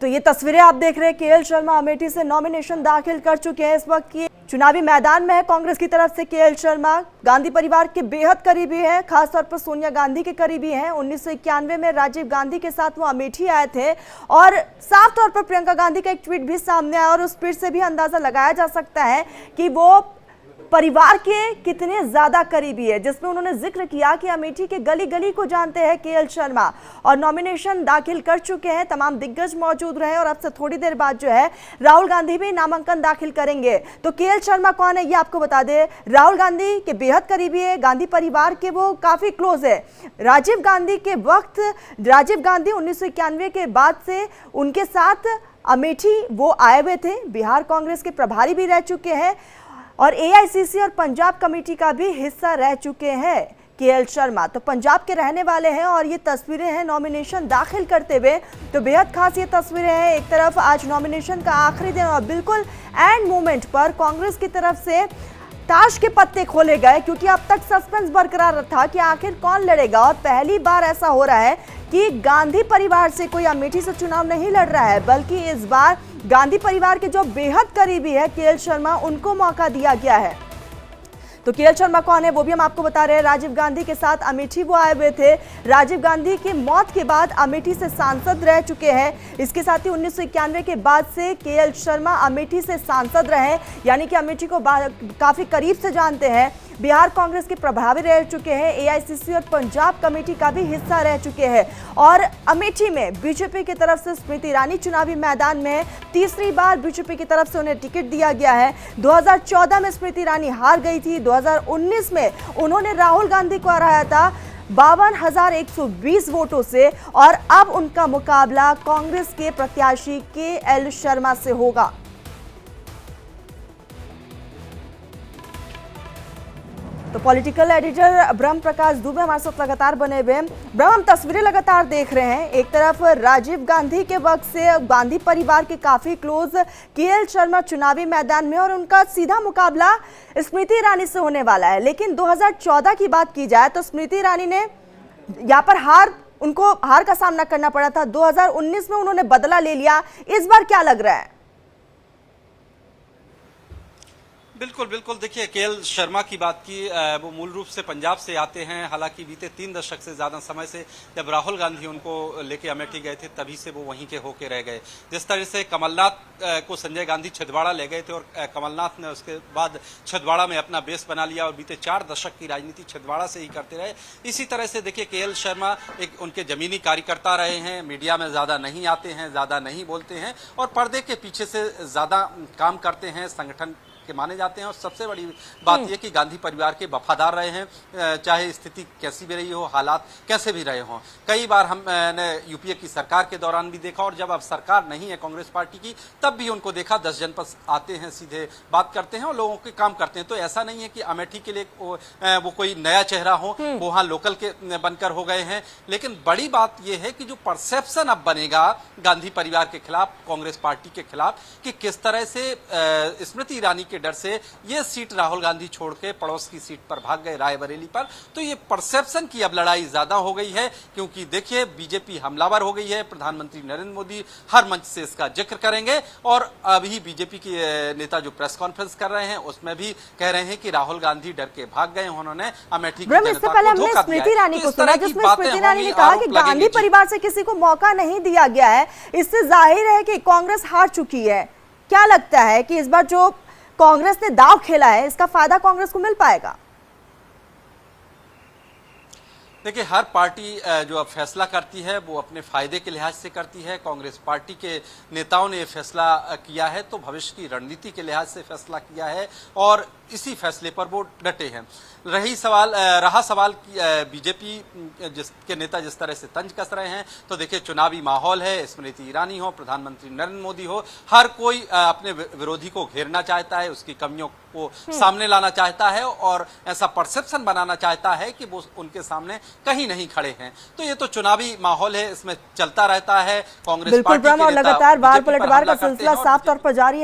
तो ये तस्वीरें आप देख रहे हैं, केएल शर्मा अमेठी से नॉमिनेशन दाखिल कर चुके हैं। इस वक्त ये चुनावी मैदान में है कांग्रेस की तरफ से। केएल शर्मा गांधी परिवार के बेहद करीबी हैं, खासतौर पर सोनिया गांधी के करीबी हैं। 1991 में राजीव गांधी के साथ वो अमेठी आए थे और साफ तौर पर प्रियंका गांधी का एक ट्वीट भी सामने आया और उस ट्वीट से भी अंदाजा लगाया जा सकता है कि वो परिवार के कितने ज्यादा करीबी है, जिसमें उन्होंने जिक्र किया कि अमेठी के गली गली को जानते हैं केएल शर्मा और नॉमिनेशन दाखिल कर चुके हैं। तमाम दिग्गज मौजूद रहे और अब से थोड़ी देर बाद जो है राहुल गांधी भी नामांकन दाखिल करेंगे। तो केएल शर्मा कौन है ये आपको बता दें। राहुल गांधी के बेहद करीबी है, गांधी परिवार के वो काफी क्लोज है। राजीव गांधी के वक्त राजीव गांधी 1991 के बाद से उनके साथ अमेठी वो आए हुए थे। बिहार कांग्रेस के प्रभारी भी रह चुके हैं और एआईसीसी और पंजाब कमेटी का भी हिस्सा रह चुके हैं केएल शर्मा। तो पंजाब के रहने वाले हैं और ये तस्वीरें हैं नॉमिनेशन दाखिल करते हुए। तो बेहद खास ये तस्वीरें हैं। एक तरफ आज नॉमिनेशन का आखिरी दिन और बिल्कुल एंड मोमेंट पर कांग्रेस की तरफ से ताश के पत्ते खोले गए, क्योंकि अब तक सस्पेंस बरकरार था कि आखिर कौन लड़ेगा। और पहली बार ऐसा हो रहा है कि गांधी परिवार से कोई अमेठी से चुनाव नहीं लड़ रहा है, बल्कि इस बार गांधी परिवार के जो बेहद करीबी है केएल शर्मा, उनको मौका दिया गया है। तो केएल शर्मा कौन है वो भी हम आपको बता रहे हैं। राजीव गांधी के साथ अमेठी वो आए हुए थे। राजीव गांधी की मौत के बाद अमेठी से सांसद रह चुके हैं। इसके साथ ही 1991 के बाद से केएल शर्मा अमेठी से सांसद रहे, यानी कि अमेठी को काफी करीब से जानते हैं। बिहार कांग्रेस के प्रभारी रह चुके हैं, एआईसीसी और पंजाब कमेटी का भी हिस्सा रह चुके हैं। और अमेठी में बीजेपी की तरफ से स्मृति ईरानी चुनावी मैदान में तीसरी बार बीजेपी की तरफ से उन्हें टिकट दिया गया है। 2014 में स्मृति ईरानी हार गई थी। 2019 में उन्होंने राहुल गांधी को हराया था 52,120 वोटों से और अब उनका मुकाबला कांग्रेस के प्रत्याशी केएल शर्मा से होगा। तो पॉलिटिकल एडिटर ब्रह्म प्रकाश दुबे हमारे साथ लगातार बने हुए हैं। ब्रह्म, हम तस्वीरें लगातार देख रहे हैं। एक तरफ राजीव गांधी के वक्त से गांधी परिवार के काफी क्लोज केएल शर्मा चुनावी मैदान में और उनका सीधा मुकाबला स्मृति ईरानी से होने वाला है। लेकिन 2014 की बात की जाए तो स्मृति ईरानी ने यहाँ पर उनको हार का सामना करना पड़ा था। 2019 में उन्होंने बदला ले लिया। इस बार क्या लग रहा है? बिल्कुल बिल्कुल, देखिए केएल शर्मा की बात की, वो मूल रूप से पंजाब से आते हैं। हालांकि बीते 3 दशक से ज़्यादा समय से जब राहुल गांधी उनको लेके अमेठी गए थे तभी से वो वहीं के होके रह गए। जिस तरह से कमलनाथ को संजय गांधी छिंदवाड़ा ले गए थे और कमलनाथ ने उसके बाद छिंदवाड़ा में अपना बेस बना लिया और बीते 4 दशक की राजनीति छिंदवाड़ा से ही करते रहे। इसी तरह से देखिए केएल शर्मा एक उनके जमीनी कार्यकर्ता रहे हैं, मीडिया में ज़्यादा नहीं आते हैं, ज़्यादा नहीं बोलते हैं और पर्दे के पीछे से ज़्यादा काम करते हैं, संगठन के माने जाते हैं। और सबसे बड़ी बात यह कि गांधी परिवार के वफादार रहे हैं, चाहे स्थिति कैसी भी रही हो, हालात कैसे भी रहे हों। कई बार हमने यूपीए की सरकार के दौरान भी देखा और जब अब सरकार नहीं है कांग्रेस पार्टी की तब भी उनको देखा। 10 जनपद आते हैं, सीधे बात करते हैं और लोगों के काम करते हैं। तो ऐसा नहीं है कि अमेठी के लिए वो कोई नया चेहरा हो, वो वहाँ लोकल के बनकर हो गए हैं। लेकिन बड़ी बात यह है कि जो परसेप्शन अब बनेगा गांधी परिवार के खिलाफ, कांग्रेस पार्टी के खिलाफ, कि किस तरह से स्मृति ईरानी के डर से ये सीट राहुल गांधी छोड़ के पड़ोस की सीट पर भाग गए, रायबरेली पर। तो ये परसेप्शन की अब लड़ाई ज्यादा हो गई है, क्योंकि देखिए बीजेपी हमलावर हो गई है। प्रधानमंत्री नरेंद्र मोदी हर मंच से इसका जिक्र करेंगे और अभी बीजेपी के नेता जो प्रेस कॉन्फ्रेंस कर रहे हैं उसमें भी कह रहे हैं कि राहुल गांधी डर के भाग गए, उन्होंने अमेठी की जनता को धोखा दिया है। ईरानी को सुना जिसमें स्मृति ईरानी ने कहा कि गांधी परिवार से किसी को मौका नहीं दिया गया है। इससे जाहिर है कि कांग्रेस हार चुकी है। क्या लगता है कि इस बार जो कांग्रेस ने दांव खेला है इसका फायदा कांग्रेस को मिल पाएगा? देखिए हर पार्टी जो अब फैसला करती है वो अपने फायदे के लिहाज से करती है। कांग्रेस पार्टी के नेताओं ने ये फैसला किया है तो भविष्य की रणनीति के लिहाज से फैसला किया है और इसी फैसले पर वो डटे हैं। रहा सवाल कि बीजेपी के नेता जिस तरह से तंज कस रहे हैं, तो देखिए चुनावी माहौल है, स्मृति ईरानी हो, प्रधानमंत्री नरेंद्र मोदी हो, हर कोई अपने विरोधी को घेरना चाहता है, उसकी कमियों को सामने लाना चाहता है और ऐसा परसेप्शन बनाना चाहता है कि वो उनके सामने कहीं नहीं खड़े हैं। तो ये तो चुनावी माहौल है, इसमें चलता रहता है। कांग्रेस पार्टी के नेता लगातार बार पलटवार का सिलसिला साफ तौर पर जारी है।